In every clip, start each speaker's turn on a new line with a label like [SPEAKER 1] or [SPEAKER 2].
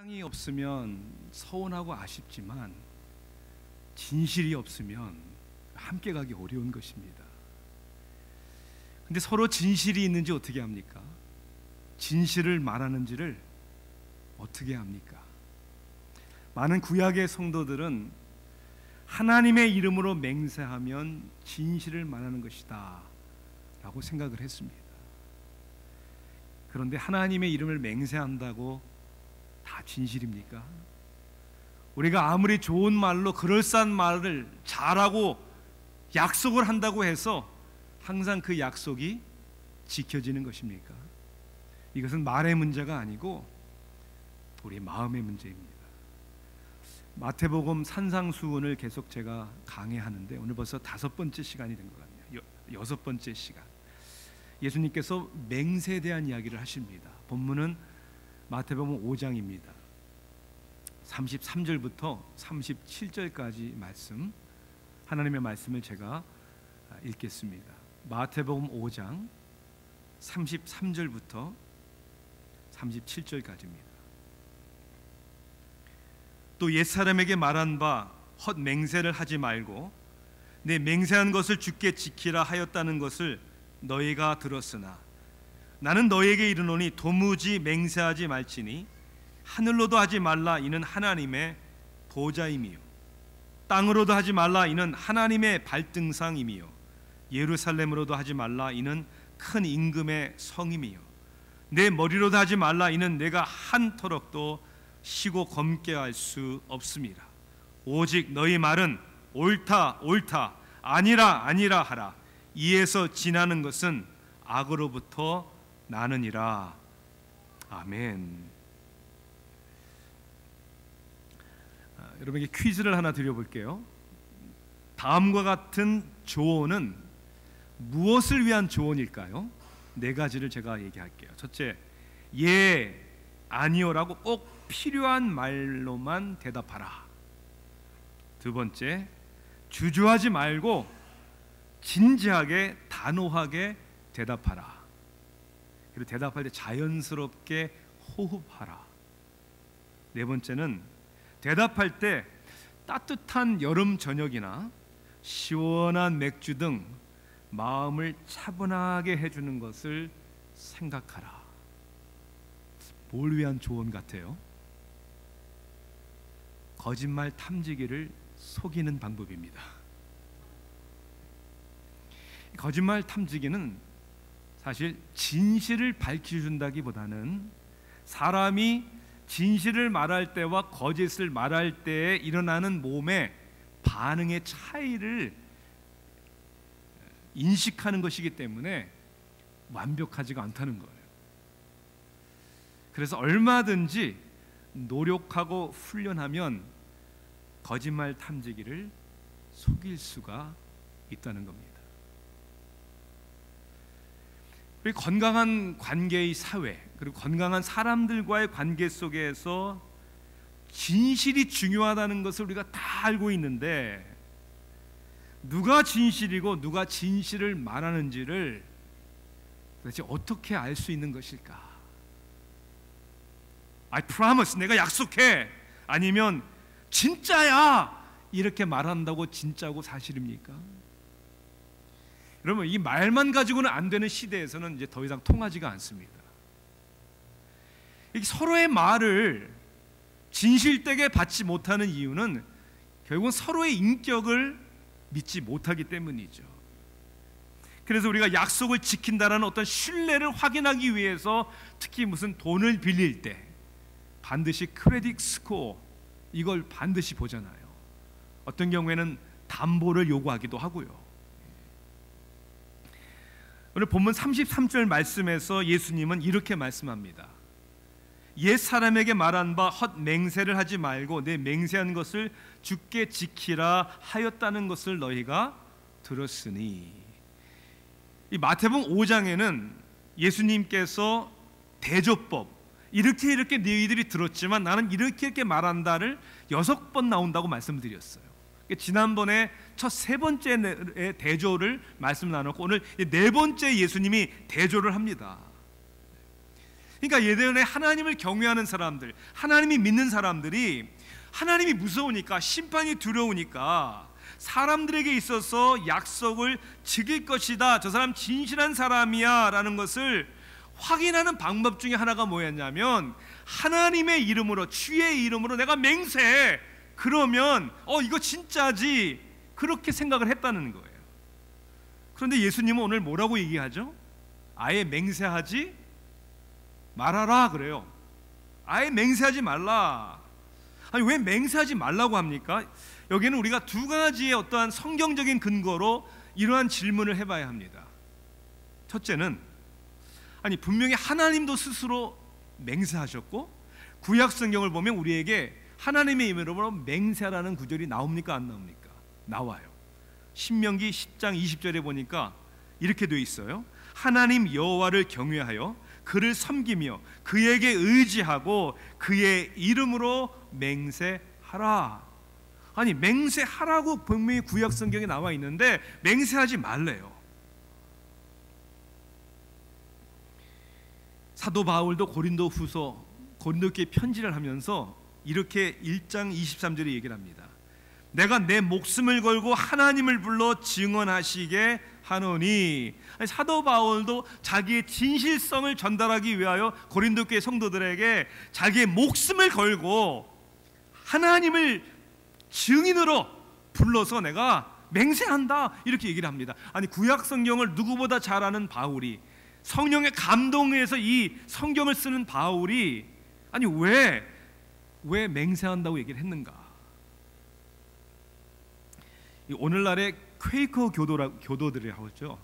[SPEAKER 1] 사랑이 없으면 서운하고 아쉽지만 진실이 없으면 함께 가기 어려운 것입니다. 근데 서로 진실이 있는지 어떻게 합니까? 진실을 말하는지를 어떻게 합니까? 많은 구약의 성도들은 하나님의 이름으로 맹세하면 진실을 말하는 것이다 라고 생각을 했습니다. 그런데 하나님의 이름을 맹세한다고 다 진실입니까? 우리가 아무리 좋은 말로 그럴싸한 말을 잘하고 약속을 한다고 해서 항상 그 약속이 지켜지는 것입니까? 이것은 말의 문제가 아니고 우리 마음의 문제입니다. 마태복음 산상수훈을 계속 제가 강해하는데 오늘 벌써 5번째 시간이 된 것 같네요. 6번째 시간. 예수님께서 맹세에 대한 이야기를 하십니다. 본문은 마태복음 5장입니다. 33절부터 37절까지 말씀, 하나님의 말씀을 제가 읽겠습니다. 마태복음 5장 33절부터 37절까지입니다. 또 옛사람에게 말한 바 헛 맹세를 하지 말고 내 맹세한 것을 주께 지키라 하였다는 것을 너희가 들었으나 나는 너희에게 이르노니 도무지 맹세하지 말지니 하늘로도 하지 말라 이는 하나님의 보좌임이요 땅으로도 하지 말라 이는 하나님의 발등상임이요 예루살렘으로도 하지 말라 이는 큰 임금의 성임이요 내 머리로도 하지 말라 이는 내가 한 터럭도 쉬고 검게 할 수 없음이라. 오직 너희 말은 옳다 옳다 아니라 아니라 하라. 이에서 지나는 것은 악으로부터 나느니라. 아멘. 여러분에게 퀴즈를 하나 드려볼게요. 다음과 같은 조언은 무엇을 위한 조언일까요? 4가지를 제가 얘기할게요. 첫째, 예, 아니요라고 꼭 필요한 말로만 대답하라. 두 번째, 주저하지 말고 진지하게 단호하게 대답하라. 그리고 대답할 때 자연스럽게 호흡하라. 네 번째는 대답할 때 따뜻한 여름 저녁이나 시원한 맥주 등 마음을 차분하게 해주는 것을 생각하라. 뭘 위한 조언 같아요? 거짓말 탐지기를 속이는 방법입니다. 거짓말 탐지기는 사실 진실을 밝혀준다기보다는 사람이 진실을 말할 때와 거짓을 말할 때에 일어나는 몸의 반응의 차이를 인식하는 것이기 때문에 완벽하지가 않다는 거예요. 그래서 얼마든지 노력하고 훈련하면 거짓말 탐지기를 속일 수가 있다는 겁니다. 우리 건강한 관계의 사회, 그리고 건강한 사람들과의 관계 속에서 진실이 중요하다는 것을 우리가 다 알고 있는데 누가 진실이고 누가 진실을 말하는지를 도대체 어떻게 알 수 있는 것일까? I promise, 내가 약속해. 아니면 진짜야 이렇게 말한다고 진짜고 사실입니까? 여러분, 이 말만 가지고는 안 되는 시대에서는 이제 더 이상 통하지가 않습니다. 서로의 말을 진실되게 받지 못하는 이유는 결국은 서로의 인격을 믿지 못하기 때문이죠. 그래서 우리가 약속을 지킨다는 어떤 신뢰를 확인하기 위해서 특히 무슨 돈을 빌릴 때 반드시 크레딧 스코어 이걸 반드시 보잖아요. 어떤 경우에는 담보를 요구하기도 하고요. 오늘 본문 33절 말씀에서 예수님은 이렇게 말씀합니다. 옛 사람에게 말한 바 헛 맹세를 하지 말고 내 맹세한 것을 주께 지키라 하였다는 것을 너희가 들었으니. 이 마태복음 5장에는 예수님께서 대조법 이렇게 너희들이 들었지만 나는 이렇게 말한다를 6번 나온다고 말씀드렸어요. 지난번에 첫 3번째 대조를 말씀 나눴고 오늘 4번째 예수님이 대조를 합니다. 그러니까 예전에 하나님을 경외하는 사람들, 하나님이 믿는 사람들이 하나님이 무서우니까, 심판이 두려우니까 사람들에게 있어서 약속을 지킬 것이다, 저 사람 진실한 사람이야 라는 것을 확인하는 방법 중에 하나가 뭐였냐면, 하나님의 이름으로, 주의 이름으로 내가 맹세해, 그러면 이거 진짜지, 그렇게 생각을 했다는 거예요. 그런데 예수님은 오늘 뭐라고 얘기하죠? 아예 맹세하지 말아라 그래요. 아예 맹세하지 말라. 아니, 왜 맹세하지 말라고 합니까? 여기는 우리가 두 가지의 어떠한 성경적인 근거로 이러한 질문을 해봐야 합니다. 첫째는, 아니 분명히 하나님도 스스로 맹세하셨고, 구약 성경을 보면 우리에게 하나님의 이름으로 맹세하라는 구절이 나옵니까 안 나옵니까? 나와요. 신명기 10장 20절에 보니까 이렇게 되어 있어요. 하나님 여호와를 경외하여 그를 섬기며 그에게 의지하고 그의 이름으로 맹세하라. 아니, 맹세하라고 분명히 구약 성경에 나와 있는데 맹세하지 말래요. 사도 바울도 고린도교회 편지를 하면서 이렇게 1장 23절에 얘기를 합니다. 내가 내 목숨을 걸고 하나님을 불러 증언하시게 하노니. 아니, 사도 바울도 자기의 진실성을 전달하기 위하여 고린도교회 성도들에게 자기의 목숨을 걸고 하나님을 증인으로 불러서 내가 맹세한다, 이렇게 얘기를 합니다. 아니, 구약 성경을 누구보다 잘 아는 바울이, 성령의 감동에 의해서 이 성경을 쓰는 바울이, 아니 왜 맹세한다고 얘기를 했는가? 오늘날의 퀘이커 교도들이라고 하죠.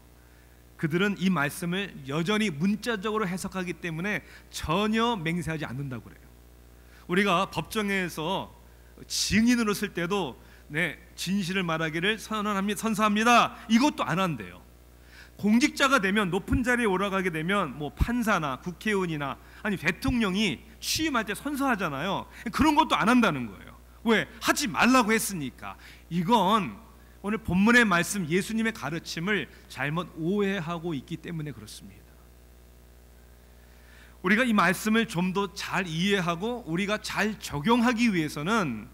[SPEAKER 1] 그들은 이 말씀을 여전히 문자적으로 해석하기 때문에 전혀 맹세하지 않는다고 그래요. 우리가 법정에서 증인으로 쓸 때도 진실을 말하기를 선서합니다, 이것도 안 한대요. 공직자가 되면, 높은 자리에 올라가게 되면 뭐 판사나 국회의원이나 아니 대통령이 취임할 때 선서하잖아요. 그런 것도 안 한다는 거예요. 왜? 하지 말라고 했으니까. 이건 오늘 본문의 말씀, 예수님의 가르침을 잘못 오해하고 있기 때문에 그렇습니다. 우리가 이 말씀을 좀 더 잘 이해하고 우리가 잘 적용하기 위해서는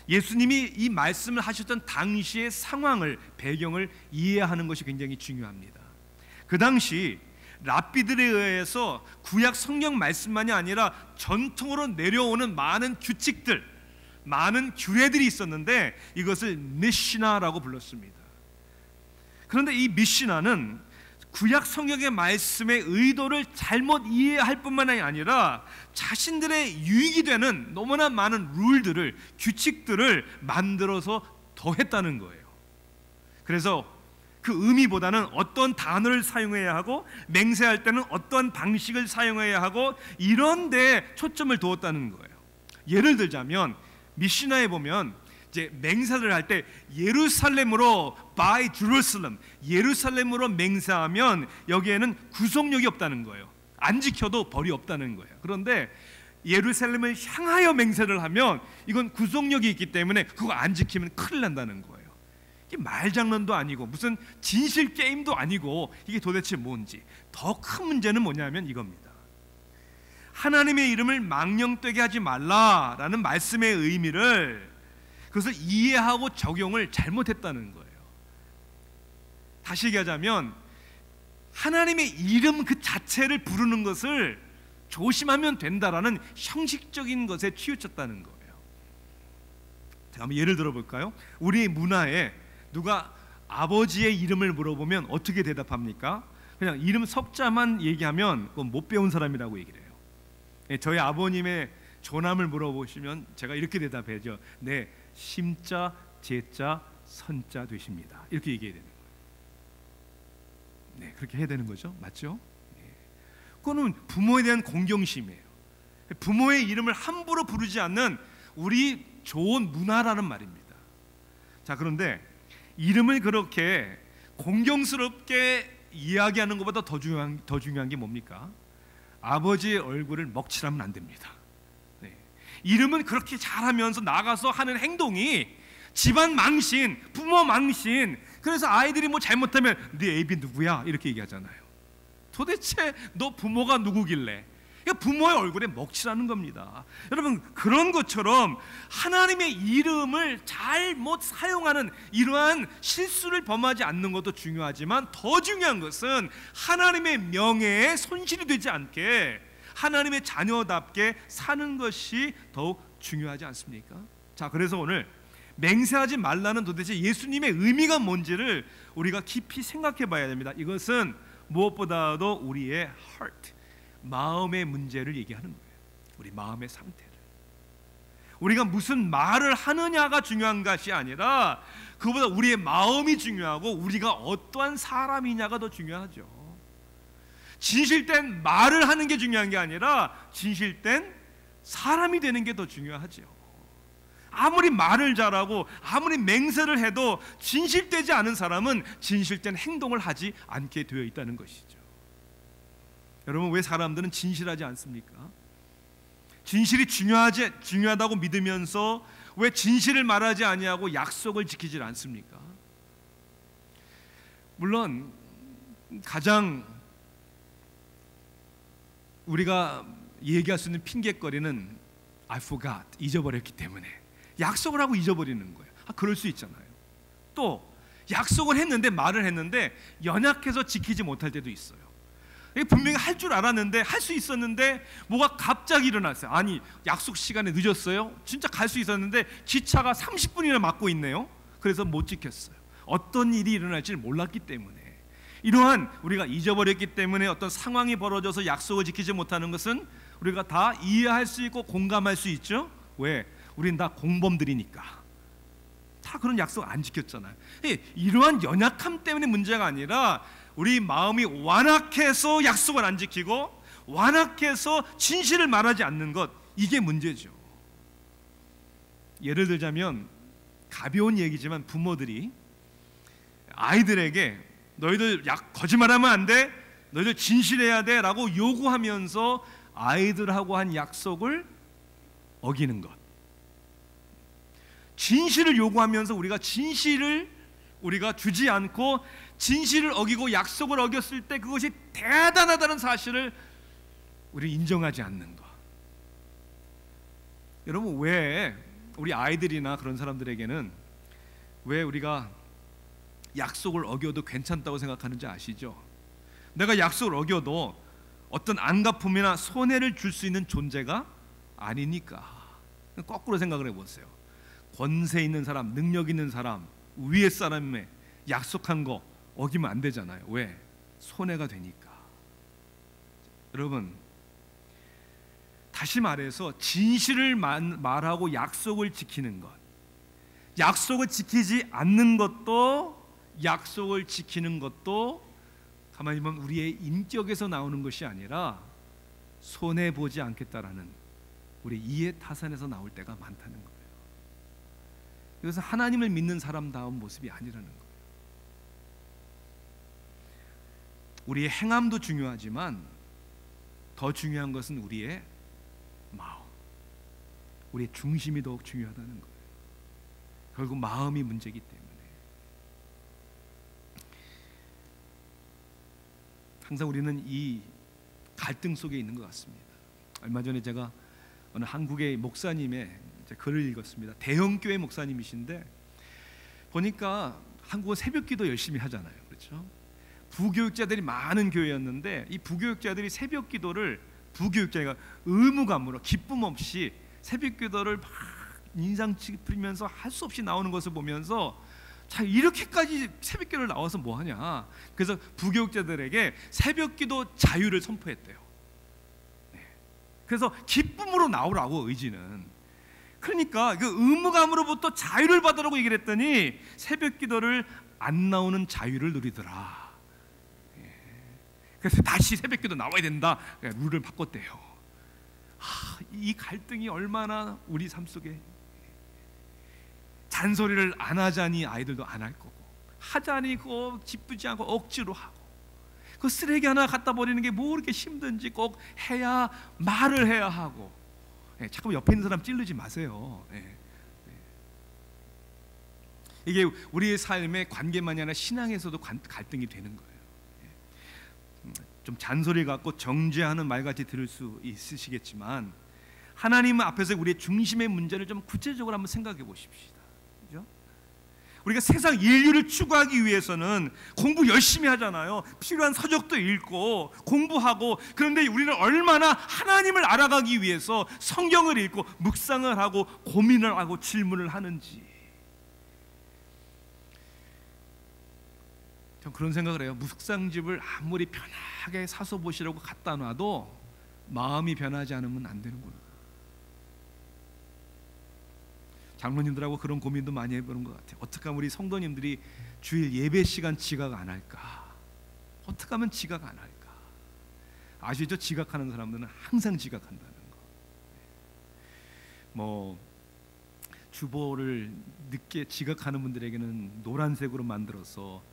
[SPEAKER 1] 예수님이 이 말씀을 하셨던 당시의 상황을, 배경을 이해하는 것이 굉장히 중요합니다. 그 당시 랍비들에 의해서 구약 성경 말씀만이 아니라 전통으로 내려오는 많은 규칙들, 많은 규례들이 있었는데 이것을 미시나라고 불렀습니다. 그런데 이 미시나는 구약 성경의 말씀의 의도를 잘못 이해할 뿐만이 아니라 자신들의 유익이 되는 너무나 많은 룰들을, 규칙들을 만들어서 더했다는 거예요. 그래서 그 의미보다는 어떤 단어를 사용해야 하고, 맹세할 때는 어떤 방식을 사용해야 하고, 이런 데 초점을 두었다는 거예요. 예를 들자면 미시나에 보면 이제 맹세를 할 때 예루살렘으로 by Jerusalem, 예루살렘으로 맹세하면 여기에는 구속력이 없다는 거예요. 안 지켜도 벌이 없다는 거예요. 그런데 예루살렘을 향하여 맹세를 하면 이건 구속력이 있기 때문에 그거 안 지키면 큰일 난다는 거예요. 이게 말장난도 아니고 무슨 진실 게임도 아니고, 이게 도대체 뭔지. 더 큰 문제는 뭐냐면 이겁니다. 하나님의 이름을 망령되게 하지 말라라는 말씀의 의미를, 그것을 이해하고 적용을 잘못했다는 거예요. 다시 얘기하자면 하나님의 이름 그 자체를 부르는 것을 조심하면 된다라는 형식적인 것에 치우쳤다는 거예요. 제가 한번 예를 들어볼까요? 우리 문화에 누가 아버지의 이름을 물어보면 어떻게 대답합니까? 그냥 이름 석자만 얘기하면 그건 못 배운 사람이라고 얘기를 해요. 저희 아버님의 조남을 물어보시면 제가 이렇게 대답해야죠. 네, 심자, 제자, 선자 되십니다. 이렇게 얘기해야 되는 거예요. 네, 그렇게 해야 되는 거죠. 맞죠? 네. 그거는 부모에 대한 공경심이에요. 부모의 이름을 함부로 부르지 않는 우리 좋은 문화라는 말입니다. 자, 그런데 이름을 그렇게 공경스럽게 이야기하는 것보다 더 중요한 게 뭡니까? 아버지의 얼굴을 먹칠하면 안 됩니다. 네. 이름은 그렇게 잘하면서 나가서 하는 행동이 집안 망신, 부모 망신. 그래서 아이들이 뭐 잘못하면 네 애비 누구야? 이렇게 얘기하잖아요. 도대체 너 부모가 누구길래? 부모의 얼굴에 먹칠하는 겁니다. 여러분, 그런 것처럼 하나님의 이름을 잘못 사용하는 이러한 실수를 범하지 않는 것도 중요하지만 더 중요한 것은 하나님의 명예에 손실이 되지 않게 하나님의 자녀답게 사는 것이 더욱 중요하지 않습니까? 자, 그래서 오늘 맹세하지 말라는 도대체 예수님의 의미가 뭔지를 우리가 깊이 생각해 봐야 됩니다. 이것은 무엇보다도 우리의 heart, 마음의 문제를 얘기하는 거예요. 우리 마음의 상태를. 우리가 무슨 말을 하느냐가 중요한 것이 아니라 그보다 우리의 마음이 중요하고 우리가 어떠한 사람이냐가 더 중요하죠. 진실된 말을 하는 게 중요한 게 아니라 진실된 사람이 되는 게 더 중요하죠. 아무리 말을 잘하고 아무리 맹세를 해도 진실되지 않은 사람은 진실된 행동을 하지 않게 되어 있다는 것이죠. 여러분, 왜 사람들은 진실하지 않습니까? 진실이 중요하다고 믿으면서 왜 진실을 말하지 아니하고 약속을 지키질 않습니까? 물론 가장 우리가 얘기할 수 있는 핑계거리는 I forgot, 잊어버렸기 때문에 약속을 하고 잊어버리는 거예요. 그럴 수 있잖아요. 또 약속을 했는데 말을 했는데 연약해서 지키지 못할 때도 있어요. 분명히 할 줄 알았는데 할 수 있었는데 뭐가 갑자기 일어났어요. 아니, 약속 시간에 늦었어요. 진짜 갈 수 있었는데 기차가 30분이나 막고 있네요. 그래서 못 지켰어요. 어떤 일이 일어날지를 몰랐기 때문에. 이러한 우리가 잊어버렸기 때문에 어떤 상황이 벌어져서 약속을 지키지 못하는 것은 우리가 다 이해할 수 있고 공감할 수 있죠. 왜? 우린 다 공범들이니까. 다 그런 약속 안 지켰잖아요. 이러한 연약함 때문에 문제가 아니라 우리 마음이 완악해서 약속을 안 지키고 완악해서 진실을 말하지 않는 것, 이게 문제죠. 예를 들자면 가벼운 얘기지만 부모들이 아이들에게 너희들 거짓말하면 안 돼, 너희들 진실해야 돼 라고 요구하면서 아이들하고 한 약속을 어기는 것, 진실을 요구하면서 우리가 진실을 우리가 주지 않고 진실을 어기고 약속을 어겼을 때 그것이 대단하다는 사실을 우리 인정하지 않는 것. 여러분, 왜 우리 아이들이나 그런 사람들에게는 왜 우리가 약속을 어겨도 괜찮다고 생각하는지 아시죠? 내가 약속을 어겨도 어떤 안갚음이나 손해를 줄 수 있는 존재가 아니니까. 거꾸로 생각을 해보세요. 권세 있는 사람, 능력 있는 사람, 위에 사람의 약속한 거 어기면 안 되잖아요. 왜? 손해가 되니까. 여러분, 다시 말해서 진실을 말하고 약속을 지키는 것, 약속을 지키지 않는 것도, 약속을 지키는 것도 가만히 보면 우리의 인격에서 나오는 것이 아니라 손해보지 않겠다라는 우리 이해타산에서 나올 때가 많다는 거예요. 이것은 하나님을 믿는 사람다운 모습이 아니라는 거예요. 우리의 행함도 중요하지만 더 중요한 것은 우리의 마음, 우리의 중심이 더욱 중요하다는 거예요. 결국 마음이 문제이기 때문에 항상 우리는 이 갈등 속에 있는 것 같습니다. 얼마 전에 제가 어느 한국의 목사님의 글을 읽었습니다. 대형교회 목사님이신데 보니까 한국은 새벽기도 열심히 하잖아요. 그렇죠? 부교육자들이 많은 교회였는데 이 부교육자들이 새벽기도를 부교육자가 의무감으로 기쁨 없이 새벽기도를 막 인상 찌푸리면서 할 수 없이 나오는 것을 보면서 자, 이렇게까지 새벽기도를 나와서 뭐하냐. 그래서 부교육자들에게 새벽기도 자유를 선포했대요. 네. 그래서 기쁨으로 나오라고, 의지는. 그러니까 그 의무감으로부터 자유를 받으라고 얘기를 했더니 새벽기도를 안 나오는 자유를 누리더라. 그래서 다시 새벽기도 나와야 된다, 룰을 바꿨대요. 이 갈등이 얼마나 우리 삶 속에, 잔소리를 안 하자니 아이들도 안 할 거고, 하자니 그거 기쁘지 않고 억지로 하고, 그 쓰레기 하나 갖다 버리는 게 뭐 그렇게 힘든지 꼭 해야, 말을 해야 하고. 자꾸 옆에 있는 사람 찌르지 마세요. 이게 우리의 삶의 관계만이 아니라 신앙에서도 갈등이 되는 거예요. 좀 잔소리 같고 정죄하는 말같이 들을 수 있으시겠지만 하나님 앞에서 우리의 중심의 문제를 좀 구체적으로 한번 생각해 보십시다. 그죠? 우리가 세상 인류를 추구하기 위해서는 공부 열심히 하잖아요. 필요한 서적도 읽고 공부하고. 그런데 우리는 얼마나 하나님을 알아가기 위해서 성경을 읽고 묵상을 하고 고민을 하고 질문을 하는지. 전 그런 생각을 해요. 묵상집을 아무리 편하게 사서 보시라고 갖다 놔도 마음이 변하지 않으면 안 되는구나. 장로님들하고 그런 고민도 많이 해보는 것 같아요. 어떻게 하면 우리 성도님들이 주일 예배 시간 지각 안 할까? 어떻게 하면 지각 안 할까? 아시죠? 지각하는 사람들은 항상 지각한다는 거. 뭐 주보를 늦게 지각하는 분들에게는 노란색으로 만들어서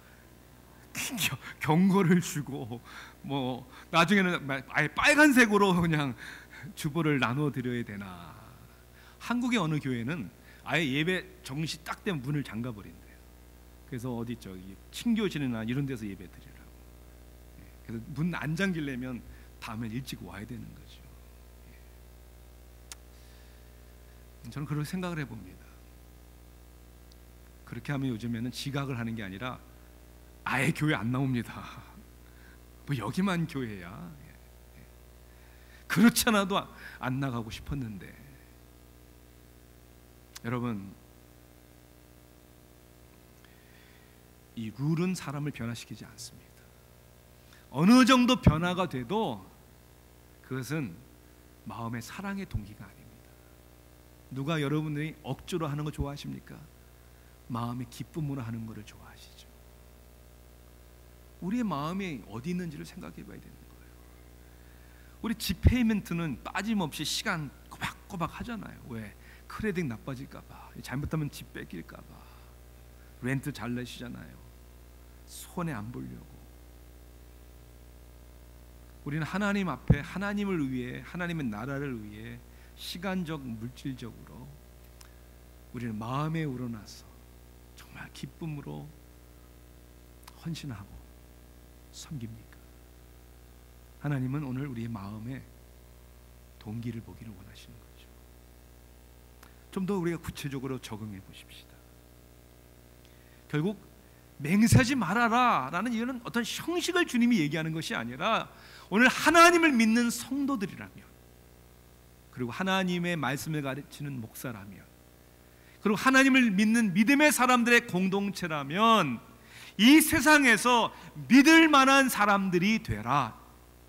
[SPEAKER 1] 경고를 주고, 뭐 나중에는 아예 빨간색으로 그냥 주보를 나눠 드려야 되나? 한국의 어느 교회는 아예 예배 정시 딱 되면 문을 잠가 버린대요. 그래서 어디 저기 친교실이나 이런 데서 예배 드리라고. 그래서 문 안 잠기려면 다음에 일찍 와야 되는 거죠. 저는 그렇게 생각을 해봅니다. 그렇게 하면 요즘에는 지각을 하는 게 아니라 아예 교회 안 나옵니다. 뭐 여기만 교회야. 그렇지 않아도 안 나가고 싶었는데. 여러분, 이 룰은 사람을 변화시키지 않습니다. 어느 정도 변화가 돼도 그것은 마음의 사랑의 동기가 아닙니다. 누가 여러분들이 억지로 하는 거 좋아하십니까? 마음의 기쁨으로 하는 것을 좋아하시죠. 우리의 마음이 어디 있는지를 생각해 봐야 되는 거예요. 우리 집 페이먼트는 빠짐없이 시간 꼬박꼬박 하잖아요. 왜? 크레딧 나빠질까 봐, 잘못하면 집 뺏길까 봐, 렌트 잘 내시잖아요. 손해 안 보려고. 우리는 하나님 앞에 하나님을 위해, 하나님의 나라를 위해 시간적, 물질적으로 우리는 마음에 우러나서 정말 기쁨으로 헌신하고 섬깁니까? 하나님은 오늘 우리의 마음에 동기를 보기를 원하시는 거죠. 좀 더 우리가 구체적으로 적응해 보십시다. 결국 맹세하지 말아라 라는 이유는 어떤 형식을 주님이 얘기하는 것이 아니라 오늘 하나님을 믿는 성도들이라면, 그리고 하나님의 말씀을 가르치는 목사라면, 그리고 하나님을 믿는 믿음의 사람들의 공동체라면 이 세상에서 믿을 만한 사람들이 되라.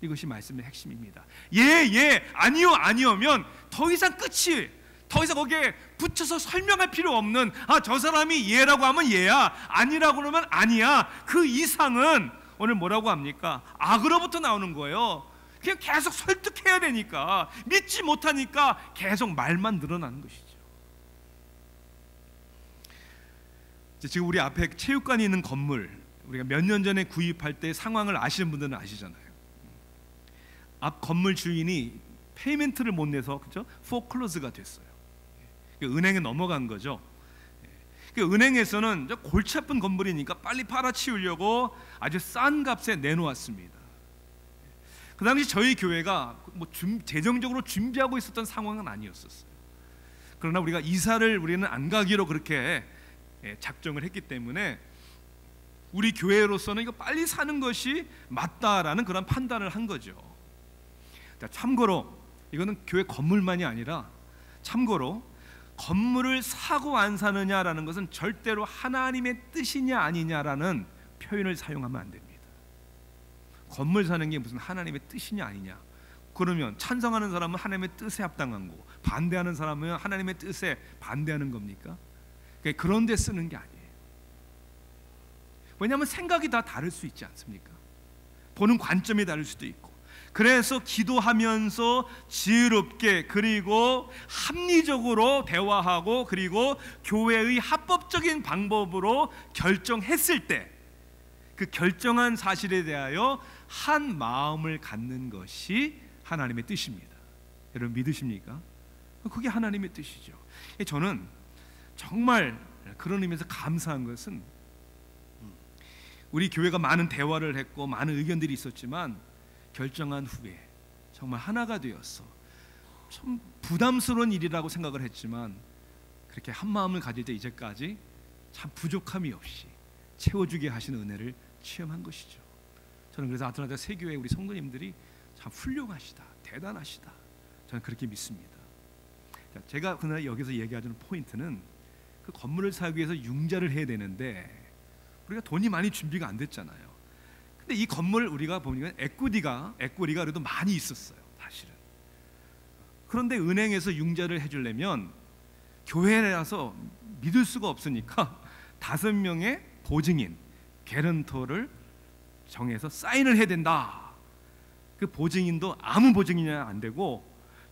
[SPEAKER 1] 이것이 말씀의 핵심입니다. 예, 아니요, 아니오면 더 이상 끝이, 더 이상 거기에 붙여서 설명할 필요 없는, 저 사람이 예라고 하면 예야, 아니라고 하면 아니야. 그 이상은 오늘 뭐라고 합니까? 악으로부터 나오는 거예요. 그냥 계속 설득해야 되니까, 믿지 못하니까 계속 말만 늘어나는 것이죠. 지금 우리 앞에 체육관이 있는 건물, 우리가 몇 년 전에 구입할 때 상황을 아시는 분들은 아시잖아요. 앞 건물 주인이 페이먼트를 못 내서, 그죠? 포클로즈가 됐어요. 은행에 넘어간 거죠. 은행에서는 골치 아픈 건물이니까 빨리 팔아치우려고 아주 싼 값에 내놓았습니다. 그 당시 저희 교회가 뭐 재정적으로 준비하고 있었던 상황은 아니었었어요. 그러나 우리가 이사를 우리는 안 가기로 그렇게 작정을 했기 때문에 우리 교회로서는 이거 빨리 사는 것이 맞다라는 그런 판단을 한 거죠. 자, 참고로 이거는 교회 건물만이 아니라, 참고로 건물을 사고 안 사느냐라는 것은 절대로 하나님의 뜻이냐 아니냐라는 표현을 사용하면 안 됩니다. 건물 사는 게 무슨 하나님의 뜻이냐 아니냐, 그러면 찬성하는 사람은 하나님의 뜻에 합당한 거고 반대하는 사람은 하나님의 뜻에 반대하는 겁니까? 그런 데 쓰는 게 아니에요. 왜냐하면 생각이 다 다를 수 있지 않습니까? 보는 관점이 다를 수도 있고. 그래서 기도하면서 지혜롭게, 그리고 합리적으로 대화하고, 그리고 교회의 합법적인 방법으로 결정했을 때 그 결정한 사실에 대하여 한 마음을 갖는 것이 하나님의 뜻입니다. 여러분 믿으십니까? 그게 하나님의 뜻이죠. 저는 정말 그런 의미에서 감사한 것은, 우리 교회가 많은 대화를 했고 많은 의견들이 있었지만 결정한 후에 정말 하나가 되었어. 좀 부담스러운 일이라고 생각을 했지만 그렇게 한 마음을 가질 때 이제까지 참 부족함이 없이 채워주게 하시는 은혜를 체험한 것이죠. 저는 그래서 아틀란타 세교회 우리 성도님들이 참 훌륭하시다, 대단하시다, 저는 그렇게 믿습니다. 제가 그날 여기서 얘기하는 포인트는 그 건물을 사기 위해서 융자를 해야 되는데 우리가 돈이 많이 준비가 안 됐잖아요. 근데 이 건물 우리가 보니까 에quity 그래도 많이 있었어요, 사실은. 그런데 은행에서 융자를 해주려면 교회라서 믿을 수가 없으니까 5명의 보증인, 개런터를 정해서 사인을 해야 된다. 그 보증인도 아무 보증인이 안 되고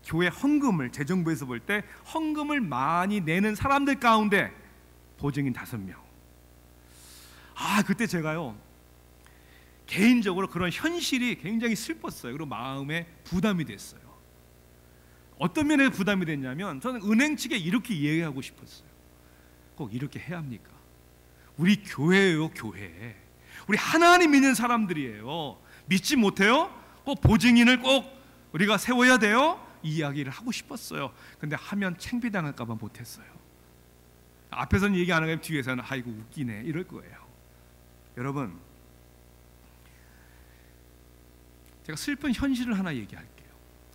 [SPEAKER 1] 교회 헌금을, 재정부에서 볼 때 헌금을 많이 내는 사람들 가운데 보증인 5명. 그때 제가요 개인적으로 그런 현실이 굉장히 슬펐어요. 그리고 마음에 부담이 됐어요. 어떤 면에서 부담이 됐냐면 저는 은행 측에 이렇게 이야기하고 싶었어요. 꼭 이렇게 해야 합니까? 우리 교회예요, 교회. 우리 하나님 믿는 사람들이에요. 믿지 못해요? 꼭 보증인을 꼭 우리가 세워야 돼요? 이 이야기를 하고 싶었어요. 근데 하면 창피당할까 봐 못했어요. 앞에서는 얘기 안 하고 뒤에서는 아이고 웃기네 이럴 거예요. 여러분, 제가 슬픈 현실을 하나 얘기할게요.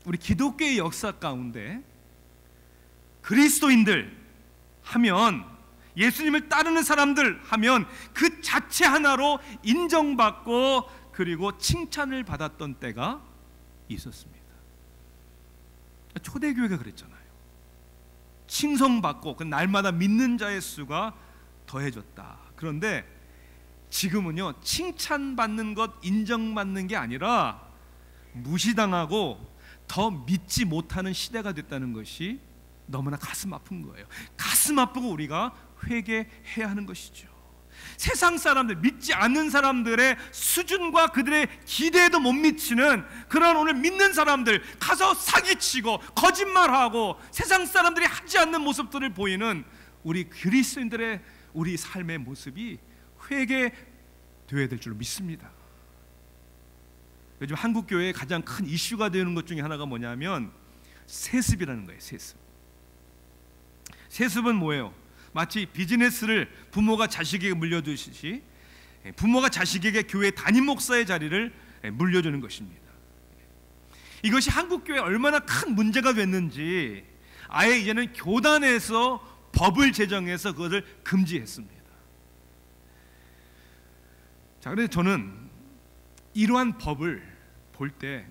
[SPEAKER 1] 우리 기독교의 역사 가운데 그리스도인들 하면, 예수님을 따르는 사람들 하면 그 자체 하나로 인정받고 그리고 칭찬을 받았던 때가 있었습니다. 초대교회가 그랬잖아요. 칭송받고 그 날마다 믿는 자의 수가 더해졌다. 그런데 지금은요, 칭찬받는 것, 인정받는 게 아니라 무시당하고 더 믿지 못하는 시대가 됐다는 것이 너무나 가슴 아픈 거예요. 가슴 아프고 우리가 회개해야 하는 것이죠. 세상 사람들, 믿지 않는 사람들의 수준과 그들의 기대에도 못 미치는 그런 오늘 믿는 사람들 가서 사기치고 거짓말하고 세상 사람들이 하지 않는 모습들을 보이는 우리 그리스도인들의 우리 삶의 모습이 회개되어야 될 줄로 믿습니다. 요즘 한국 교회의 가장 큰 이슈가 되는 것 중에 하나가 뭐냐면 세습이라는 거예요. 세습은 뭐예요? 마치 비즈니스를 부모가 자식에게 물려주듯이 부모가 자식에게 교회 담임 목사의 자리를 물려주는 것입니다. 이것이 한국 교회에 얼마나 큰 문제가 됐는지 아예 이제는 교단에서 법을 제정해서 그것을 금지했습니다. 자, 그런데 저는 이러한 법을 볼 때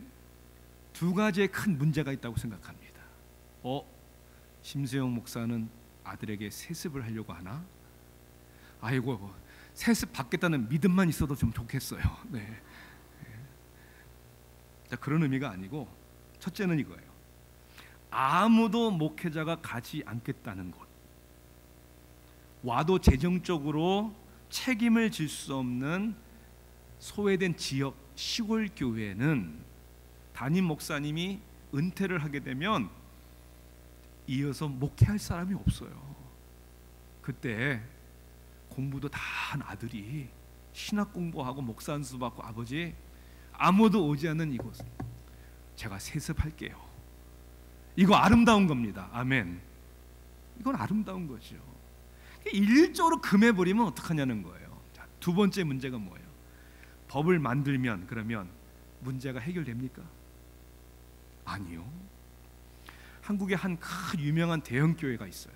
[SPEAKER 1] 2가지의 큰 문제가 있다고 생각합니다. 심수영 목사는 아들에게 세습을 하려고 하나? 아이고, 세습 받겠다는 믿음만 있어도 좀 좋겠어요. 네. 자, 그런 의미가 아니고 첫째는 이거예요. 아무도 목회자가 가지 않겠다는 곳, 와도 재정적으로 책임을 질 수 없는 소외된 지역 시골 교회는 담임 목사님이 은퇴를 하게 되면 이어서 목회할 사람이 없어요. 그때 공부도 다 한 아들이 신학 공부하고 목사 안수 받고 아버지 아무도 오지 않는 이곳 제가 세습할게요. 이거 아름다운 겁니다. 아멘. 이건 아름다운 거죠. 일률적으로 금해버리면 어떡하냐는 거예요. 자, 2번째 문제가 뭐예요? 법을 만들면 그러면 문제가 해결됩니까? 아니요. 한국에 한 큰 유명한 대형 교회가 있어요.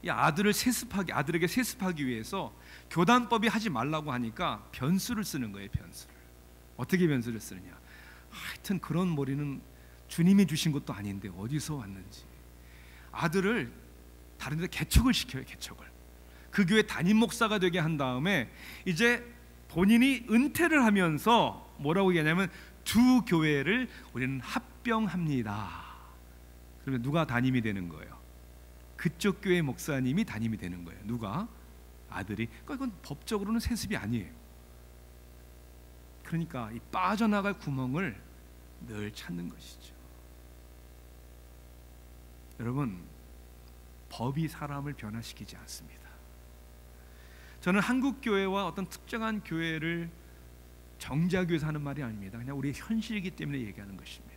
[SPEAKER 1] 이 아들에게 세습하기 위해서 교단법이 하지 말라고 하니까 변수를 쓰는 거예요. 변수를. 어떻게 변수를 쓰느냐? 하여튼 그런 머리는 주님이 주신 것도 아닌데 어디서 왔는지. 아들을 다른 데 개척을 시켜요. 개척을. 그 교회 담임 목사가 되게 한 다음에 이제 본인이 은퇴를 하면서 뭐라고 얘기하냐면 2 교회를 우리는 합병합니다. 그러면 누가 담임이 되는 거예요? 그쪽 교회 목사님이 담임이 되는 거예요. 누가? 아들이. 그러니까 이건 법적으로는 세습이 아니에요. 그러니까 이 빠져나갈 구멍을 늘 찾는 것이죠. 여러분, 법이 사람을 변화시키지 않습니다. 저는 한국 교회와 어떤 특정한 교회를 정죄하기 위해서 하는 말이 아닙니다. 그냥 우리의 현실이기 때문에 얘기하는 것입니다.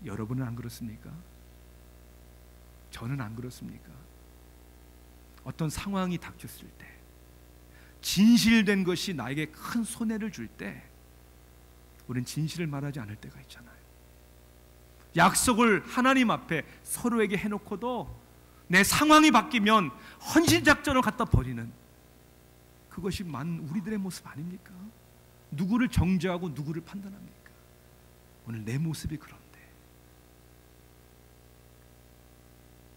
[SPEAKER 1] 여러분은 안 그렇습니까? 저는 안 그렇습니까? 어떤 상황이 닥쳤을 때, 진실된 것이 나에게 큰 손해를 줄 때 우리는 진실을 말하지 않을 때가 있잖아요. 약속을 하나님 앞에 서로에게 해놓고도 내 상황이 바뀌면 헌신작전을 갖다 버리는, 그것이 우리들의 모습 아닙니까? 누구를 정죄하고 누구를 판단합니까? 오늘 내 모습이 그런데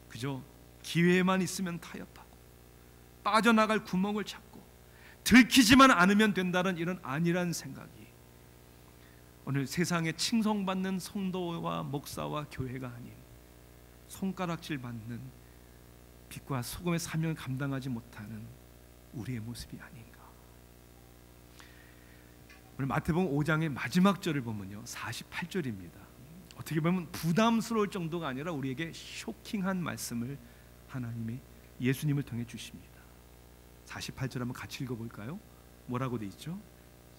[SPEAKER 1] 그저 기회만 있으면 타협하고 빠져나갈 구멍을 찾고 들키지만 않으면 된다는 이런 안일한 생각이 오늘 세상에 칭송받는 성도와 목사와 교회가 아닌 손가락질 받는 빛과 소금의 사명을 감당하지 못하는 우리의 모습이 아닌가. 오늘 마태복음 5장의 마지막 절을 보면요, 48절입니다. 어떻게 보면 부담스러울 정도가 아니라 우리에게 쇼킹한 말씀을 하나님이 예수님을 통해 주십니다. 48절 한번 같이 읽어볼까요? 뭐라고 돼 있죠?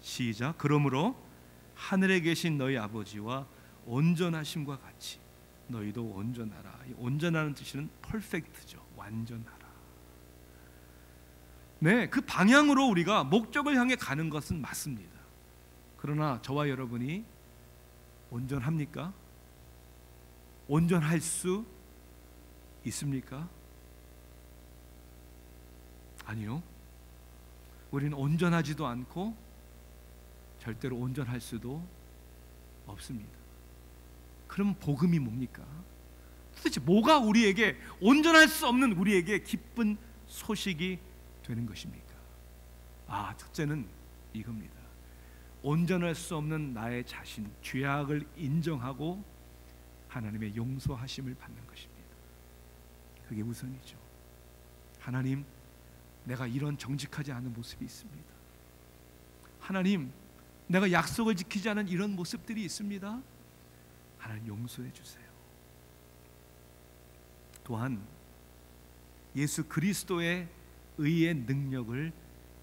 [SPEAKER 1] 시작. 그러므로 하늘에 계신 너희 아버지와 온전하심과 같이 너희도 온전하라. 이 온전하는 뜻은 퍼펙트죠. 완전하라. 네, 그 방향으로 우리가 목적을 향해 가는 것은 맞습니다. 그러나 저와 여러분이 온전합니까? 온전할 수 있습니까? 아니요. 우리는 온전하지도 않고 절대로 온전할 수도 없습니다. 그럼 복음이 뭡니까? 도대체 뭐가 우리에게, 온전할 수 없는 우리에게 기쁜 소식이 되는 것입니까? 첫째는 이겁니다. 온전할 수 없는 나의 자신, 죄악을 인정하고 하나님의 용서하심을 받는 것입니다. 그게 우선이죠. 하나님, 내가 이런 정직하지 않은 모습이 있습니다. 하나님, 내가 약속을 지키지 않은 이런 모습들이 있습니다. 하나님, 용서해 주세요. 또한 예수 그리스도의 의의 능력을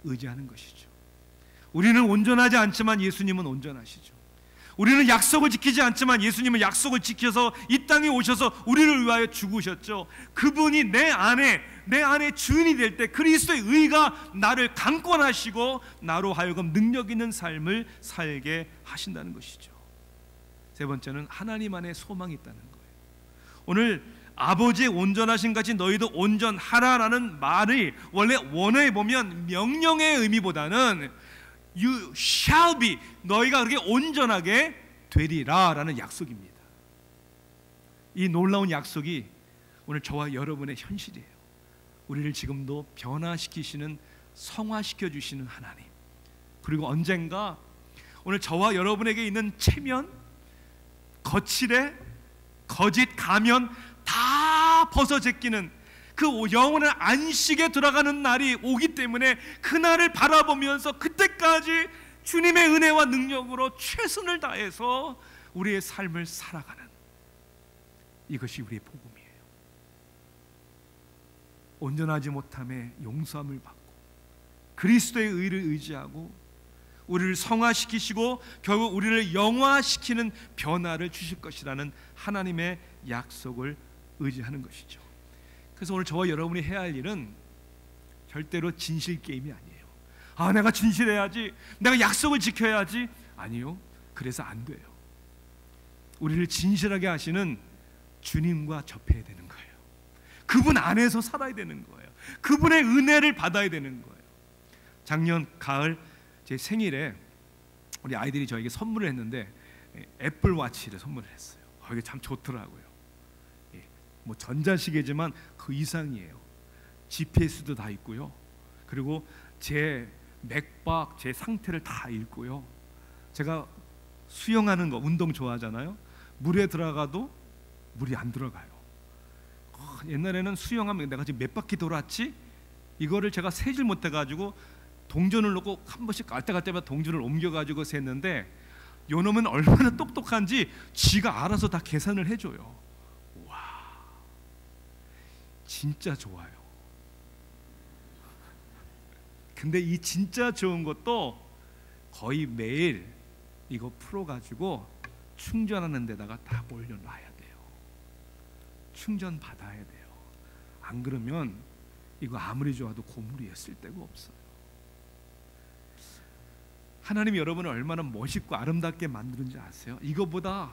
[SPEAKER 1] 의지하는 것이죠. 우리는 온전하지 않지만 예수님은 온전하시죠. 우리는 약속을 지키지 않지만 예수님은 약속을 지켜서 이 땅에 오셔서 우리를 위하여 죽으셨죠. 그분이 내 안에 주인이 될 때 그리스도의 의가 나를 강권하시고 나로 하여금 능력 있는 삶을 살게 하신다는 것이죠. 세 번째는 하나님 안에 소망이 있다는 거예요. 오늘 아버지의 온전하신 같이 너희도 온전하라라는 말이 원래 원어에 보면 명령의 의미보다는 You shall be, 너희가 그렇게 온전하게 되리라 라는 약속입니다. 이 놀라운 약속이 오늘 저와 여러분의 현실이에요. 우리를 지금도 변화시키시는, 성화시켜 주시는 하나님, 그리고 언젠가 오늘 저와 여러분에게 있는 체면, 거칠에, 거짓, 가면 다 벗어제끼는 그 영원한 안식에 들어가는 날이 오기 때문에 그날을 바라보면서 그때까지 주님의 은혜와 능력으로 최선을 다해서 우리의 삶을 살아가는, 이것이 우리의 복음이에요. 온전하지 못함에 용서함을 받고 그리스도의 의를 의지하고 우리를 성화시키시고 결국 우리를 영화시키는 변화를 주실 것이라는 하나님의 약속을 의지하는 것이죠. 그래서 오늘 저와 여러분이 해야 할 일은 절대로 진실 게임이 아니에요. 내가 진실해야지, 내가 약속을 지켜야지. 아니요, 그래서 안 돼요. 우리를 진실하게 하시는 주님과 접해야 되는 거예요. 그분 안에서 살아야 되는 거예요. 그분의 은혜를 받아야 되는 거예요. 작년 가을 제 생일에 우리 아이들이 저에게 선물을 했는데 애플워치를 선물을 했어요. 이게 참 좋더라고요. 뭐 전자시계지만 그 이상이에요. GPS도 다 있고요. 그리고 제 맥박, 제 상태를 다 읽고요. 제가 수영하는 거, 운동 좋아하잖아요. 물에 들어가도 물이 안 들어가요. 옛날에는 수영하면 내가 지금 몇 바퀴 돌았지? 이거를 제가 세질 못해가지고 동전을 놓고 한 번씩 갈 때마다 동전을 옮겨가지고 셌는데 요 놈은 얼마나 똑똑한지 지가 알아서 다 계산을 해줘요. 진짜 좋아요. 근데 이 진짜 좋은 것도 거의 매일 이거 풀어가지고 충전하는 데다가 딱 올려놔야 돼요. 충전 받아야 돼요. 안 그러면 이거 아무리 좋아도 고물이에요. 쓸데가 없어요. 하나님이 여러분을 얼마나 멋있고 아름답게 만드는지 아세요? 이거보다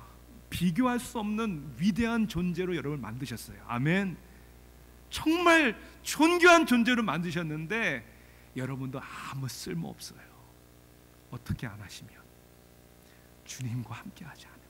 [SPEAKER 1] 비교할 수 없는 위대한 존재로 여러분을 만드셨어요. 아멘. 정말 존귀한 존재로 만드셨는데 여러분도 아무 쓸모 없어요. 어떻게 안 하시면, 주님과 함께 하지 않으면,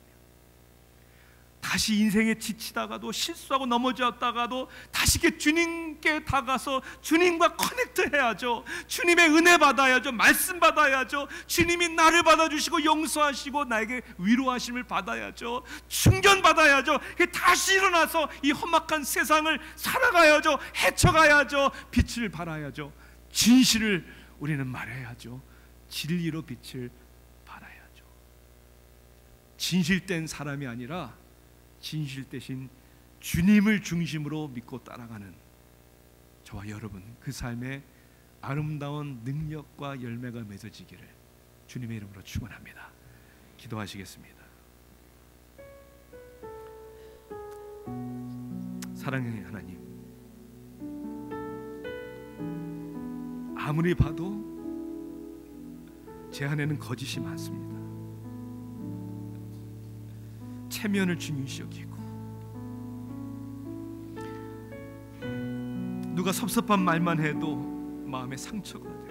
[SPEAKER 1] 다시 인생에 지치다가도 실수하고 넘어졌다가도 다시 주님께 다가서 주님과 커넥트 해야죠. 주님의 은혜 받아야죠. 말씀 받아야죠. 주님이 나를 받아주시고 용서하시고 나에게 위로하심을 받아야죠. 충전 받아야죠. 다시 일어나서 이 험악한 세상을 살아가야죠. 헤쳐가야죠. 빛을 발하야죠. 진실을 우리는 말해야죠. 진리로 빛을 발하야죠. 진실된 사람이 아니라 진실 대신 주님을 중심으로 믿고 따라가는 저와 여러분, 그 삶에 아름다운 능력과 열매가 맺어지기를 주님의 이름으로 축원합니다. 기도하시겠습니다. 사랑의 하나님, 아무리 봐도 제 안에는 거짓이 많습니다. 체면을 중요시 여기고, 누가 섭섭한 말만 해도 마음에 상처가 되고,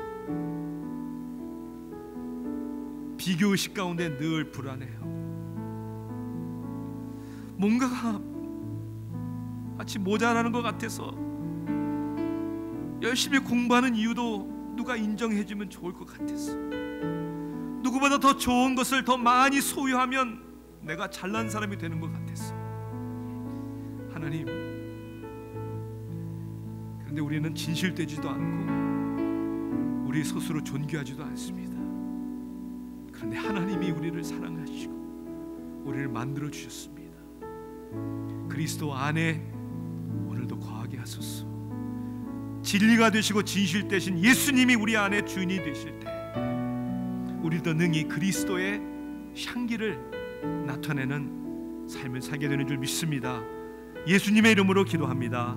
[SPEAKER 1] 비교의식 가운데 늘 불안해요. 뭔가가 마치 모자라는 것 같아서 열심히 공부하는 이유도 누가 인정해주면 좋을 것 같아서, 누구보다 더 좋은 것을 더 많이 소유하면 내가 잘난 사람이 되는 것 같았어. 하나님, 그런데 우리는 진실되지도 않고 우리 스스로 존귀하지도 않습니다. 그런데 하나님이 우리를 사랑하시고 우리를 만들어 주셨습니다. 그리스도 안에 오늘도 거하게 하소서. 진리가 되시고 진실 되신 예수님이 우리 안에 주인이 되실 때 우리도 능히 그리스도의 향기를 나타내는 삶을 살게 되는 줄 믿습니다. 예수님의 이름으로 기도합니다.